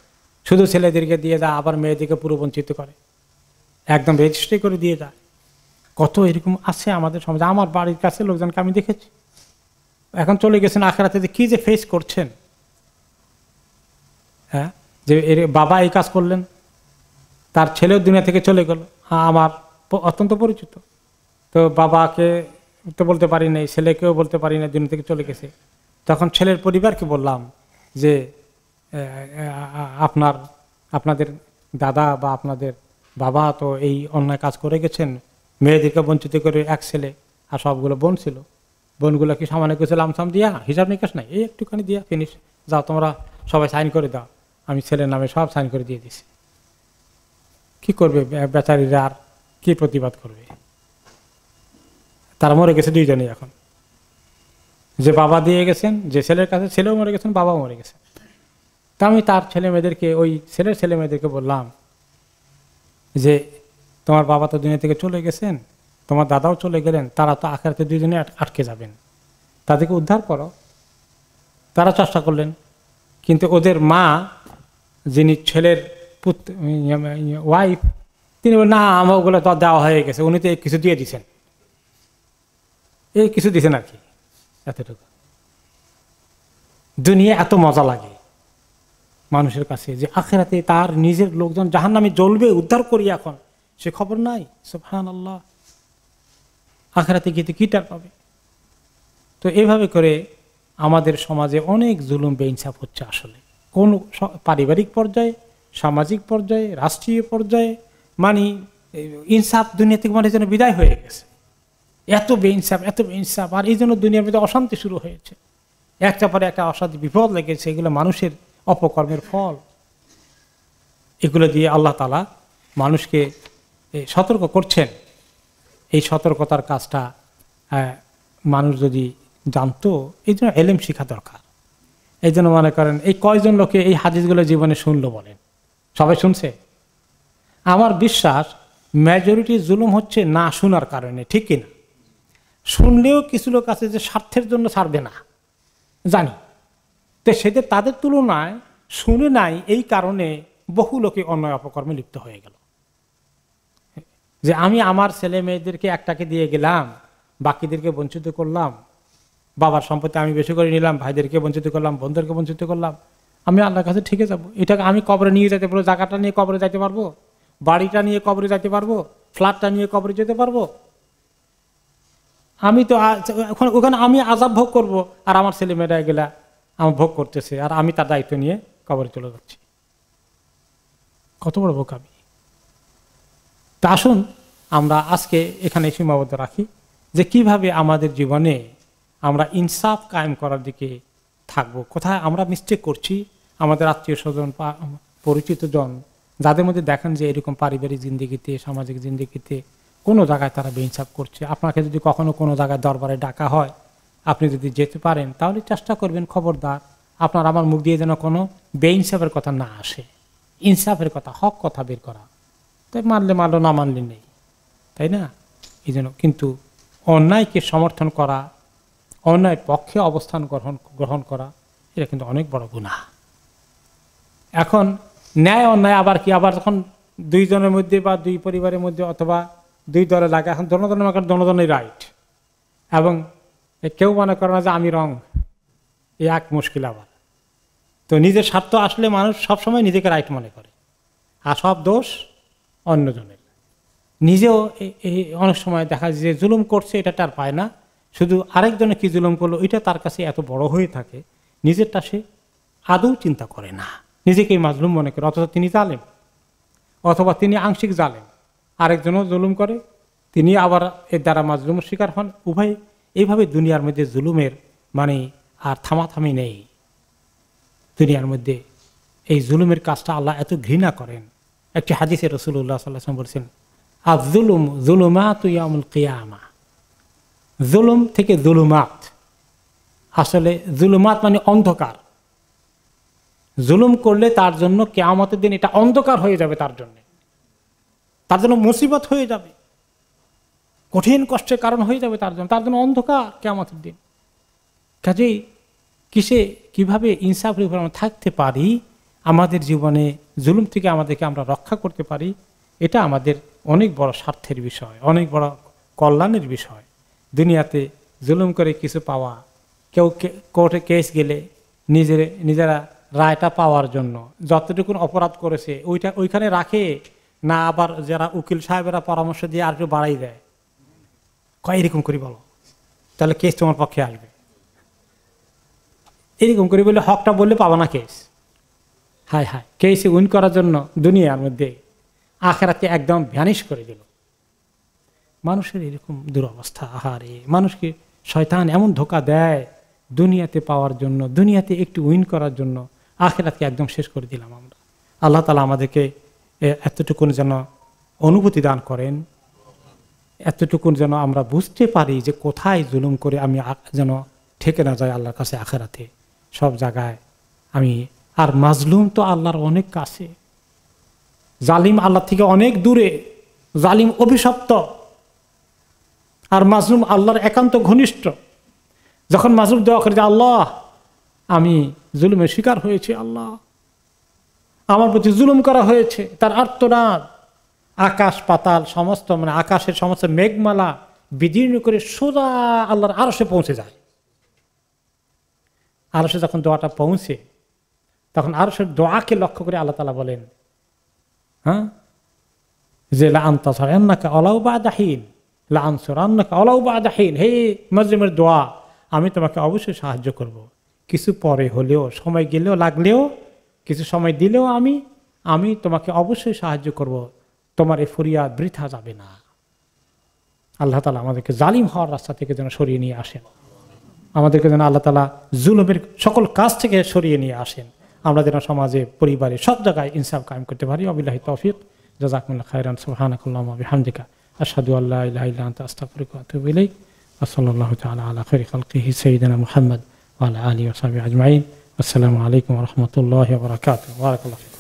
S1: শুধু ছেলেদেরকে দিয়ে যায়, আবার মেয়েদেরকে পুরো বঞ্চিত করে, একদম রেজিস্ট্রি করে দিয়ে যায়। কত এরকম আছে আমাদের সমাজে। আমার বাড়ির কাছে লোকজনকে আমি দেখেছি, এখন চলে গেছেন আখিরাতে, কি যে ফেস করছেন। হ্যাঁ, যে এর বাবা এই কাজ করলেন, তার ছেলেও দুনিয়া থেকে চলে গেল, আমার অত্যন্ত পরিচিত। তো বাবাকে তো বলতে পারি নাই, ছেলেকেও বলতে পারি না, দুনিয়া থেকে চলে গেছে। তখন ছেলের পরিবারকে বললাম যে আপনাদের দাদা বা আপনাদের বাবা তো এই অন্যায় কাজ করে গেছেন, মেয়েদেরকে বঞ্চিত করে, এক ছেলে আর সবগুলো বোন ছিল, বোনগুলো কি সামান্য কিছু লামসাম দিয়া, হিসাব নিকাশ নাই, এই একটুখানি দিয়া ফিনিশ, যাও তোমরা সবাই সাইন করে দাও। আমি ছেলের নামে সব সাইন করে দিয়ে দিছি। কি করবে বেচারীরা, আর কি প্রতিবাদ করবে? তারা মরে গেছে দুইজনেই। এখন যে বাবা দিয়ে গেছেন, যে ছেলের কাছে, ছেলেও মরে গেছেন, বাবাও মরে গেছেন। তা আমি তার ছেলে মেয়েদেরকে, ওই ছেলের ছেলে মেয়েদেরকে বললাম যে তোমার বাবা তো দুনিয়া থেকে চলে গেছেন, তোমার দাদাও চলে গেলেন, তারা তো আখিরাতে দুইজনে আটকে যাবেন, তাদেরকে উদ্ধার করো। তারা চেষ্টা করলেন, কিন্তু ওদের মা, যিনি ছেলের ওয়াইফ, তিনি বলেন না, আমার ওগুলো তো দেওয়া হয়ে গেছে, উনি তো কিছু দিয়ে দিছেন, এই কিছু দিছেন আর কি, এতটুকু। দুনিয়া এত মজা লাগে মানুষের কাছে যে আখিরাতে তার নিজের লোকজন জাহান্নামে জ্বলবে, উদ্ধার করি, এখন সে খবর নাই। সুবহানাল্লাহ, আখিরাতে গিয়ে কি টার পাবে? তো এইভাবে করে আমাদের সমাজে অনেক জুলুম বেইনসাফ হচ্ছে। আসলে কোন পারিবারিক পর্যায়ে, সামাজিক পর্যায়ে, রাষ্ট্রীয় পর্যায়ে, মানে ইনসাফ দুনিয়া থেকে মানে যেন বিদায় হয়ে গেছে। এত বেইনসাফ, এত বেইনসাফ, আর এই জন্য দুনিয়ার মধ্যে অশান্তি শুরু হয়েছে। একটা পরে একটা অশান্তি, বিপদ লেগেছে। এগুলো মানুষের অপকর্মের ফল। এগুলো দিয়ে আল্লাহ তাআলা মানুষকে সতর্ক করছেন। এই সতর্কতার কাজটা মানুষ যদি জানতো, এই জন্য এলেম শিখা দরকার। এই জন্য মনে করেন এই কয়জন লোকে এই হাদিসগুলো জীবনে শুনলো বলেন? সবাই শুনছে? আমার বিশ্বাস মেজরিটি জুলুম হচ্ছে না শোনার কারণে, ঠিক কিনা? শুনলেও কিছু লোক আছে যে স্বার্থের জন্য ছাড়বে না, জানি। তো সেদের তাদের তুলনায় শুনে নাই, এই কারণে বহু লোকে অন্যায় অপকর্মে লিপ্ত হয়ে গেল। যে আমি আমার ছেলে মেয়েদেরকে একটাকে দিয়ে গেলাম, বাকিদেরকে বঞ্চিত করলাম, বাবার সম্পত্তি আমি বেশি করে নিলাম, ভাইদেরকে বঞ্চিত করলাম, বোনদেরকে বঞ্চিত করলাম, আমি আল্লাহর কাছে ঠিকই যাবো। এটাকে আমি কবরে নিয়ে যেতে পারবো, জায়গাটা নিয়ে কবরে যাইতে পারবো, বাড়িটা নিয়ে কবরে যাইতে পারবো, ফ্ল্যাটটা নিয়ে কবরে যেতে পারবো। আমি তো ওখানে আমি আযাব ভোগ করব, আর আমার ছেলে মেয়েরা গেলা আমার ভোগ করতেছে, আর আমি তার দায়িত্ব নিয়ে কবরে চলে যাচ্ছি। কত বড় বোকামি! তা আসুন আমরা আজকে এখানে সীমাবদ্ধ রাখি যে কিভাবে আমাদের জীবনে আমরা ইনসাফ কায়েম করার দিকে থাকবো। কোথায় আমরা মিস্টেক করছি, আমাদের আত্মীয় স্বজন, পরিচিত জন যাদের মধ্যে দেখেন যে এরকম পারিবারিক জিন্দিগিতে, সামাজিক জিন্দিগিতে কোনো জায়গায় তারা বেইনসাফ করছে। আপনাকে যদি কখনো কোনো জায়গায় দরবারে ডাকা হয়, আপনি যদি যেতে পারেন তাহলে চেষ্টা করবেন খবরদার আপনার আমার মুখ দিয়ে যেন কোনো বেইনসাফের কথা না আসে, ইনসাফের কথা, হক কথা বের করা। তাই মানলে মানলো, না মানলে নেই, তাই না? এই জন্য কিন্তু অন্যায়কে সমর্থন করা, অন্যায়ের পক্ষে অবস্থান গ্রহণ করা, এটা কিন্তু অনেক বড় গুনাহ। এখন ন্যায় অন্যায় আবার কি, আবার যখন দুইজনের মধ্যে বা দুই পরিবারের মধ্যে অথবা দুই দলে লাগে, এখন দনজনের রাইট, এবং কেউ মনে করে না যে আমি রং, এই এক মুশকিল। আবার তো নিজের স্বার্থ আসলে মানুষ সবসময় নিজেকে রাইট মনে করে, আর সব দোষ অন্যজনের। নিজেও অনেক সময় দেখা যায় যে জুলুম করছে এটা তার পায় না, শুধু আরেকজনে কি জুলুম করলো এটা তার কাছে এত বড় হয়ে থাকে, নিজেরটা সে আদৌ চিন্তা করে না, নিজেকেই মাজলুম মনে করে, অথচ তিনি জালেম, অথবা তিনি আংশিক জালেম, আরেকজনও জুলুম করে, তিনি আবার এর দ্বারা মাজলুমের শিকার হন। উভয় এইভাবে দুনিয়ার মধ্যে জুলুমের মানে আর থামাথামি নেই। দুনিয়ার মধ্যে এই জুলুমের কাজটা আল্লাহ এত ঘৃণা করেন। একটি হাদিসে রাসূলুল্লাহ সাল্লাল্লাহু আলাইহি ওয়াসাল্লাম বলেছেন, আয-যুলুম যুলুমাতু ইয়াউমুল কিয়ামা। জুলুম থেকে জুলুমাত, আসলে জুলুমাত মানে অন্ধকার। জুলুম করলে তার জন্য কিয়ামতের দিন এটা অন্ধকার হয়ে যাবে, তার জন্য মুসিবত হয়ে যাবে, কঠিন কষ্টের কারণ হয়ে যাবে তার জন্য অন্ধকার কিয়ামতের দিন। কাজেই কিভাবে ইনসাফের উপর আমরা থাকতে পারি, আমাদের জীবনে জুলুম থেকে আমাদেরকে আমরা রক্ষা করতে পারি, এটা আমাদের অনেক বড় স্বার্থের বিষয়, অনেক বড় কল্যাণের বিষয়। দুনিয়াতে জুলুম করে কিছু পাওয়া, কেউ কোর্টে কেস গেলে নিজেরা রায়টা পাওয়ার জন্য যতটুকু অপরাধ করেছে ওইখানে রাখে না, আবার যারা উকিল সাহেবেরা পরামর্শ দিয়ে আর একটু বাড়াই দেয়, কয় এরকম করি বলো, তাহলে কেস তোমার পক্ষে আসবে, এরকম করে বলে হকটা বললে পাবা না কেস। হায় হায়, কেসে উইন করার জন্য দুনিয়ার মধ্যে আখিরাতকে একদম ভ্যানিশ করে দিল। মানুষের এরকম দুরবস্থা। আহারে, মানুষকে শয়তান এমন ধোঁকা দেয় দুনিয়াতে পাওয়ার জন্য, দুনিয়াতে একটু উইন করার জন্য আখিরাতকে একদম শেষ করে দিলাম আমরা। আল্লাহ তাআলা আমাদেরকে এতটুকুন যেন অনুভূতি দান করেন, এতটুকুন যেন আমরা বুঝতে পারি যে কোথায় জুলুম করে আমি যেন ঠেকে না যায় আল্লাহর কাছে আখিরাতে। সব জায়গায় আমি, আর মাজলুম তো আল্লাহর অনেক কাছে, জালিম আল্লাহ থেকে অনেক দূরে, জালিম অভিশপ্ত, আর মাজলুম আল্লাহর একান্ত ঘনিষ্ঠ। যখন মাজলুম দোয়া করে যে আল্লাহ আমি জুলুমের শিকার হয়েছি, আল্লাহ আমার প্রতি জুলুম করা হয়েছে, তার আর্তনাদ আকাশ পাতাল সমস্ত, মানে আকাশের সমস্ত মেঘমালা বিদীর্ণ করে সোজা আল্লাহর আরশে পৌঁছে যায়। আরশে যখন দোয়াটা পৌঁছে, তখন আরশের দোয়াকে লক্ষ্য করে আল্লাহ তাআলা বলেন, হ্যাঁ, যে লাআনতাসরান্নাকা ওয়ালাউ বা'দা হিন, লাআনসুরান্নাকা ওয়ালাউ বা'দা হিন, হে মাজলুমের দোয়া, আমি তোমাকে অবশ্যই সাহায্য করব, কিছু পরে হলেও, সময় গেলেও, লাগলেও, কিছু সময় দিলেও আমি তোমাকে অবশ্যই সাহায্য করব, তোমার এই ফরিয়াদ বৃথা যাবে না। আল্লাহ তাআলা আমাদেরকে জালিম হওয়ার রাস্তা থেকে যেন সরিয়ে নিয়ে আসেন, আমাদেরকে যেন আল্লাহ তাআলা জুলুমের সকল কাজ থেকে সরিয়ে নিয়ে আসেন, আমরা যেন সমাজে, পরিবারে, সব জায়গায় ইনসাফ কায়েম করতে পারি। ওয়াবিল্লাহি তৌফিক। জাযাকুমুল্লাহু খাইরান। সুবহানাকাল্লাহুম্মা ওয়া বিহামদিকা, আশহাদু আল্লা ইলাহা ইল্লা আনতা, আস্তাগফিরুকা ওয়া আতুবু ইলাইক। ওয়া সাল্লাল্লাহু তাআলা আলা খাইরি খালকিহি সাইয়্যিদিনা মুহাম্মদ ওয়া আলা আলিহি ওয়া সাহবিহি আজমাইন। আসসালামু আলাইকুম ওয়া রাহমাতুল্লাহি ওয়া বারাকাতুহু। বারাকাল্লাহু।